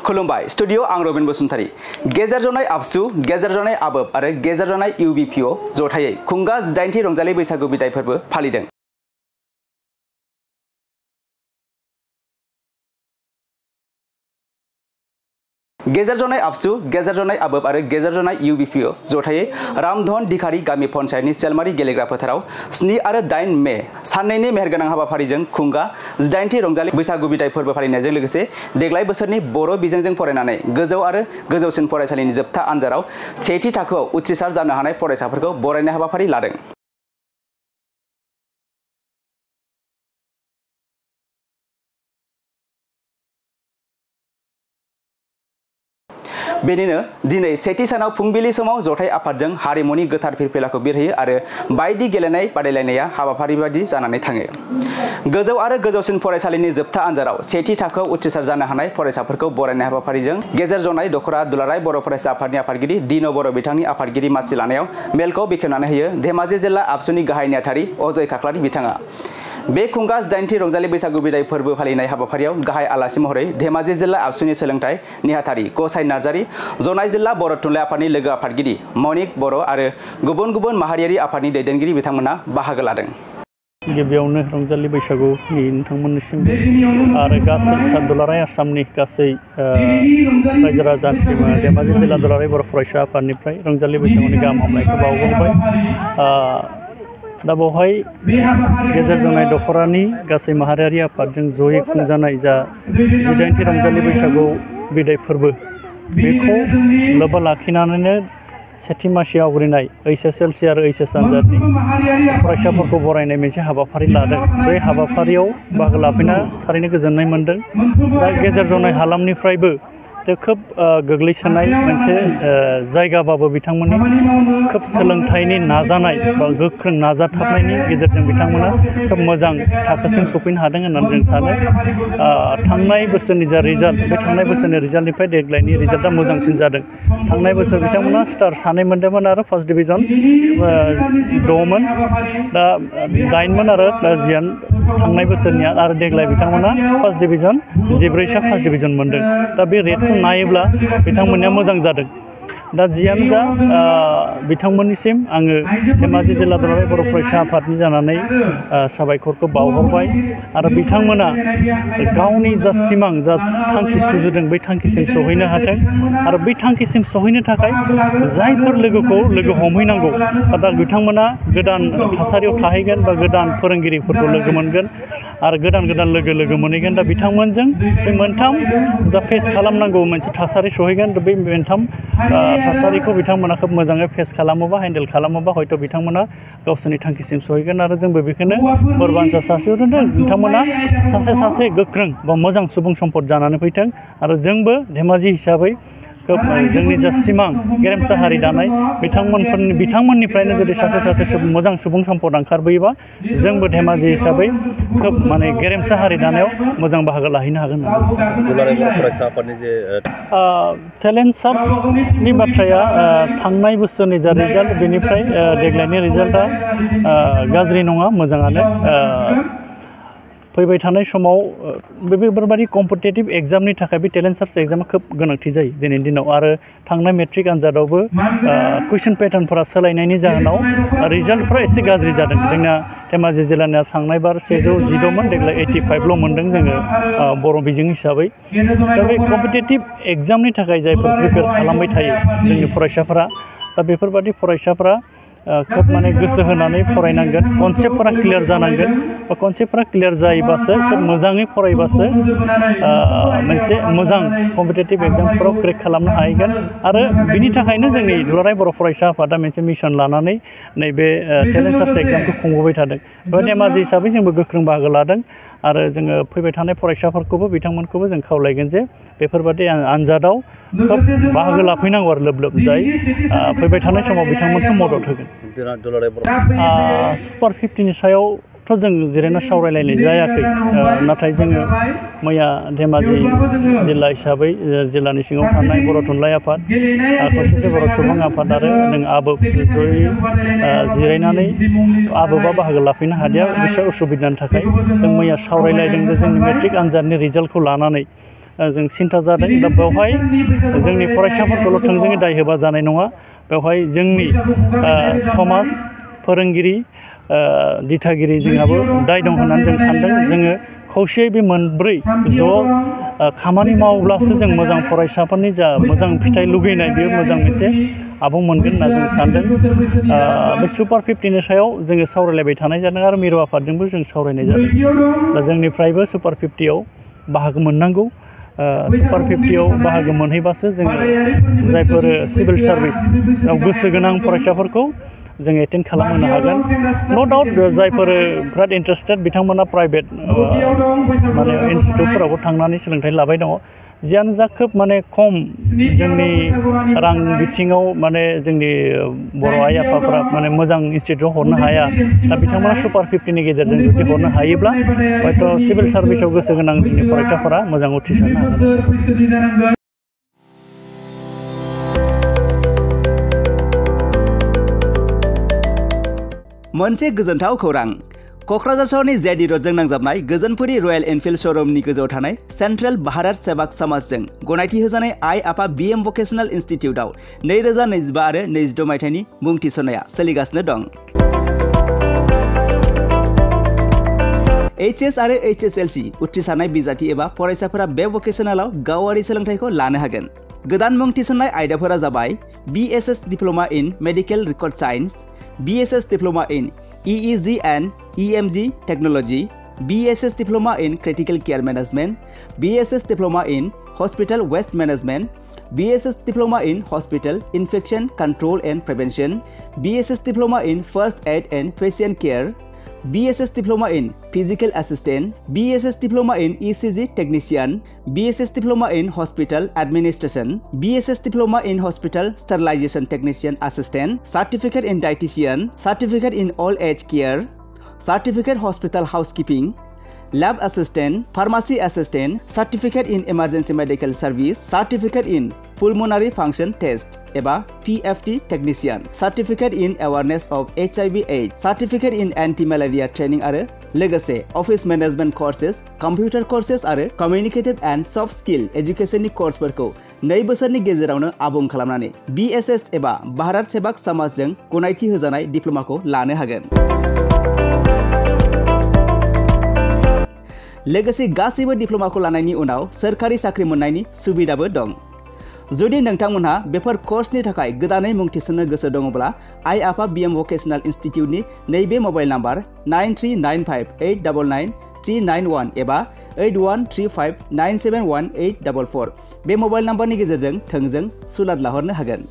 खुलुमबाय स्टुडियो आं रबिन बसुमतारी गेजेर जनाय आबसु गेजेर जनाय आबोब आरो गेजेर जनाय UBPO जथायै खुंगा 18थि रंजालि बैसागु बिदाय फोरबो फालिदों। गेजेर जनाय आबसु गेजेर जनाय आबोब आरो गेजेर जनाय UBPO जथायै रामधन दिखारी गामि पन्चायतनि सेलमारि गेलेग्रा फोथाराव 7 आरो 8 मे साननैनि मेहेरगोनां हाबाफारिजों खुंगा 18थि रंजालि बैसागु बिदाय फोरबो फालिनायजों लोगोसे देग्लाय बोसोरनि बर' बिजोंजों फरायनानै गोजौ आरो गोजौसिन फरायसालिनि जोबथा आनजादाव सेथि थाखोआव उथ्रिसार जानो हानाय फरायसाफोरखौ बरायनाय हाबाफारि लादों। बेनिनो दिनै सेथि सानाव फुंबिलि समाव जथाय आफादजों हारिमुनि गोथार फिरफिलाखौ बिरहोयो आरो बायदि गेलेनाय बादायलायनाया हाबाफारि बायदि जानानै थाङो। गोजौ आरो गोजौसिन फरायसालिनि जोबथा आनजादाव सेथि थाखोआव उथ्रिसार जानो हानाय फरायसाफोरखौ बरायनाय हाबाफारिजों गेजेर जनाय दखरा दुलाराय बर' फरायसा आफादनि आफादगिरि दिनो बर' बिथांनि आफादगिरि मासि लानायाव मेलखौ बेखेवनानै होयो धेमाजि जिल्ला आबसुनि गाहाय नेहाथारि अजय खाख्लारि बिथाङा। बे खुंगा 18थि रंजालि बैसागु बिदाय फोरबो फालिनाय हाबाफारियाव गाहाय आलासि महरै धेमाजि जिल्ला आबसुनि सोलोंथाइ नेहाथारि गसाइ नार्जारी जनाय जिल्ला बर' थुनलाइ आफादनि लोगो आफादगिरि मनिक बर' आरो गुबुन गुबुन माहारियारि आफादनि दैदेनगिरि बिथांमोना बाहागो लादों। गिबियावनो रंजालि बैसागुनि नोंथांमोननिसिम आरो गासै दुलाराय आसामनि गासै रायजो राजानिसिम धेमाजि जिल्ला दुलाराय बर' फरायसा आफादनिफ्राय रंजालि बैसागुनि गाहाम हामलायनायखौ बावहरबाय। दा बेवहाय गेजेर जनाय दखरानि गासै माहारियारि आफादजों जयै खुंजानाय जा 18थि रंजालि बैसागु बिदाय फोरबो बेखौ लोब्बा लाखिनानैनो सेथि मासि आवग्रिनाय HSLC आरो HS आनजादनि फरायसाफोरखौ बरायनाय मोनसे हाबाफारि लादों। बे हाबाफारियाव बाहागो लाफैना थारैनो गोजोननाय मोन्दों। दा गेजेर जनाय हालामनिफ्रायबो खोब गोग्लैसोनाय मोनसे जायगाबाबो बिथांमोननि खोब सोलोंथाइनि नाजानाय बा गोख्रों नाजाथाबनायनि गेजेरजों बिथांमोना खोब मोजां थाखोसिम सफैनो हादों होननानै जों सानो। थांनाय बोसोरनि जा रिजाल्ट बे थांनाय बोसोरनि रिजाल्टनिफ्राय देग्लायनि रिजाल्टआ मोजांसिन जादों। थांनाय बोसोर बिथांमोना स्टार 2 मोन्दोंमोन आरो फार्स्ट डिभिजन 6मोन, दा 8मोन आरो जियान थांनाय बोसोरनिया आरो देग्लाय बिथांमोना फार्स्ट डिभिजन 14 फार्स्ट डिभिजन मोन्दों। दा बे रेटखौ नायोब्ला बिथांमोननिया मोजां जादों। दा जियानो जा बिथांमोननिसिम आङो धेमाजि जिल्ला दुलाराय बर' फरायसा आफादनि जानानै साबायखरखौ बावहरबाय आरो बिथांमोना गावनि जा सिमां जा थांखि सुजुदों बै थांखिसिम सहैनो हाथों आरो बै थांखिसिम सहैनो थाखाय जायफोर लोगोखौ लोगो हमहैनांगौ दा बिथांमोना गोदान थासारियाव थाहैगोन बा गोदान फोरोंगिरिफोरखौ लोगो मोनगोन आरो गोदान लोगो मोनहैगोन। दा बिथांमोनजों बे मोनथाम जा फेस खालामनांगौ मोनसे थासारि सहैगोन। बै मोनथाम थासारिखौ बिथांमोना खोब मोजाङै फेस खालामोबा हेन्डेल खालामोबा हयथ' बिथांमोना गावसोरनि थांखिसिम सहैगोन आरो जोंबो बेखौनो बोरबानसा सासेयावनो बिथांमोना सासे गोख्रों बा मोजां सुबुं सम्पद जानानै फैथों आरो जोंबो धेमाजि हिसाबै खोब जोंनि जा सिमां गेरेमसा हारि दानाय बिथांमोननिफ्रायनो जुदि सासे मोजां सुबुं सम्पद ओंखारबोयोबा जोंबो धेमाजि हिसाबै खोब माने गेरेमसा हारि दानायाव मोजां बाहागो लाहैनो हागोन होननानै टेलेन्ट सार्चनि बाथ्राया थांनाय बोसोरनि जा रिजाल्ट बेनिफ्राय देग्लायनि रिजाल्टआ गाज्रि नङा, मोजाङानो। फैबाय थानाय समाव बेफोरबायदि कम्पिटिटिभ एग्जामनि थाखाय बे टेलेन्ट सार्च एग्जामा खोब गोनांथि जायो दिनैनि दिनाव आरो थांनाय मेट्रिक आनजादावबो कुइसन पेटार्नफोरा सोलायनायनि जाहोनाव रिजाल्टफ्रा एसे गाज्रि जादों। जोंना धेमाजि जिल्लानिया थांनाय बार 112मोन, देग्लाय 85ल' मोन्दों जोङो बर' बिजों हिसाबै। दा बे कम्पिटिटिभ एग्जामनि थाखाय जायफोर प्रिपेयार खालामबाय थायो जोंनि फरायसाफोरा, दा बेफोरबायदि फरायसाफोरा खोब माने गोसो होनानै फरायनांगोन, कनसेप्टफोरा क्लियार जानांगोन बा कनसेप्टफोरा क्लियार जायोबासो खोब मोजाङै फरायबासो मोनसे मोजां कम्पिटिटिभ एग्जामफोराव क्रेक खालामनो हाहैगोन। आरो बिनि थाखायनो जोंनि दुलाराय बर' फरायसा आफादा मोनसे मिशन लानानै नैबे टेलेन्ट सार्च एग्जामखौ खुंबोबाय थादों। बे धेमाजि हिसाबै जोंबो गोख्रों बाहागो लादों आरो जोङो फैबाय थानाय फरायसाफोरखौबो बिथांमोनखौबो जों खावलायगोन जे बेफोरबायदि आनजादाव खोब बाहागो लाफैनांगौ आरो लोब जाय फैबाय थानाय समाव बिथांमोनखौ मदद होगोन। सुपार 50नि सायावथ' जों जिरायना सावरायलायनाय जायाखै, नाथाय जोङो मैया धेमाजि जिल्ला हिसाबै जिल्लानि सिङाव थानाय बर' थुनलाइ आफाद, खौसेथि बर' सुबुं आफाद आरो जों आबोब जयै जिरायनानै आबोबा बाहागो लाफैनो हादिया बिसोर उसुबिदानि थाखाय जों मैया सावरायलायदों जे जोंनि मेट्रिक आनजादनि रिजाल्टखौ लानानै जों सिन्था जादों दा बेवहाय जोंनि फरायसाफोरखौल' थोंजोङै दाय होबा जानाय नङा बेवहाय जोंनि समाज फोरोंगिरि दिथागिरि जोंहाबो दाय दं होननानै जों सानदों जोङो खौसेयै बे मोनब्रै ज' खामानि मावोब्लासो जों मोजां फरायसाफोरनि जा मोजां फिथाइ लुगैनाय बेयो मोजां मोनसे आबुं मोनगोन होनना जों सानदों बे सुपार 50नि सायाव जोङो सावरायलायबाय थानाय जादों आरो मिरु आफादजोंबो जों सावरायनाय जादों दा जोंनिफ्रायबो सुपार 50आव बाहागो मोननांगौ सुपार 50आव बाहागो मोनहैबासो जोङो जायफोर सिभिल सार्भिसआव गोसो गोनां फरायसाफोरखौ जों एटेन्ड खालामहोनो हागोन नो डाउट जायफोर बिराद इन्टारेस्टेड बिथांमोना प्राइभेट माने इनस्टिटिउटफोरावबो थांनानै सोलोंथाइ लाबाय दङ जियानो जा खोब माने खम जोंनि रां बिथिङाव माने जोंनि बर' आइ आफाफोरा माने मोजां इनस्टिटिउटआव हरनो हाया दा बिथांमोना सुपार 50नि गेजेरजों जुदि हरनो हायोब्ला हयथ' सिभिल सार्भिसाव गोसो गोनां जोंनि फरायसाफोरा मोजां उथ्रिसारनो हागोन मोनसे गोजोनथाव खौरां क'क्राझार सहरनि जेडि रोडजों नांजाबनाय गोजोनपुरी रयेल एनफिल्ड श'रुमनि गोजौआव थानाय सेन्ट्रेल भारत सेवाक समाजजों गनायथि होजानाय आइ आफा बीएम भकेशनेल इनस्टिट्यूटआव 2025 आरो 26 मायथाइनि मुं थिसननाया सोलिगासिनो दं HS आरो HSLC उथ्रिसारनाय बिजाथि एबा फरायसाफोरा बे भकेशनेलाव गावारि सोलोंथाइखौ लानो हागोन गोदान मुं थिसननाय आयदाफोरा जाबाय BSS diploma in medical record science BSS Diploma in EEG and EMG Technology, BSS Diploma in Critical Care Management, BSS Diploma in Hospital Waste Management, BSS Diploma in Hospital Infection Control and Prevention, BSS Diploma in First Aid and Patient Care, BSS Diploma in Physical Assistant, BSS Diploma in ECG Technician, BSS Diploma in Hospital Administration, BSS Diploma in Hospital Sterilization Technician Assistant, Certificate in Dietitian, Certificate in Old Age Care, Certificate Hospital Housekeeping, Lab Assistant, Pharmacy Assistant, Certificate in Emergency Medical Service, Certificate in Pulmonary Function Test एबा PFT Technician, Certificate in Awareness of HIV/AIDS, Certificate in Anti-Malaria Training आरो लोगोसे Office Management Courses, Computer Courses आरो Communicative and Soft Skill Educationनि कोर्सफोरखौ 2 बोसोरनि गेजेरावनो आबुं खालामनानै BSS एबा भारत सेवाक समाजजों गनायथि होजानाय डिप्ल'माखौ लानो हागोन लोगोसे गासैबो डिप्ल'माखौ लानायनि उनाव सोरखारि साख्रि मोननायनि सुबिदाबो दं जुदि नोंथांमोनहा बेफोर कर्सनि थाखाय गोदानै मुं थिसननो गोसो दङब्ला आइ आफा बीएम भकेशनेल इनस्टिट्यूटनि नैबे मबाइल नाम्बार 9395899391 एबा 8135971844 बे मबाइल नाम्बारनि गेजेरजों थोंजों सुलाद लाहरनो हागोन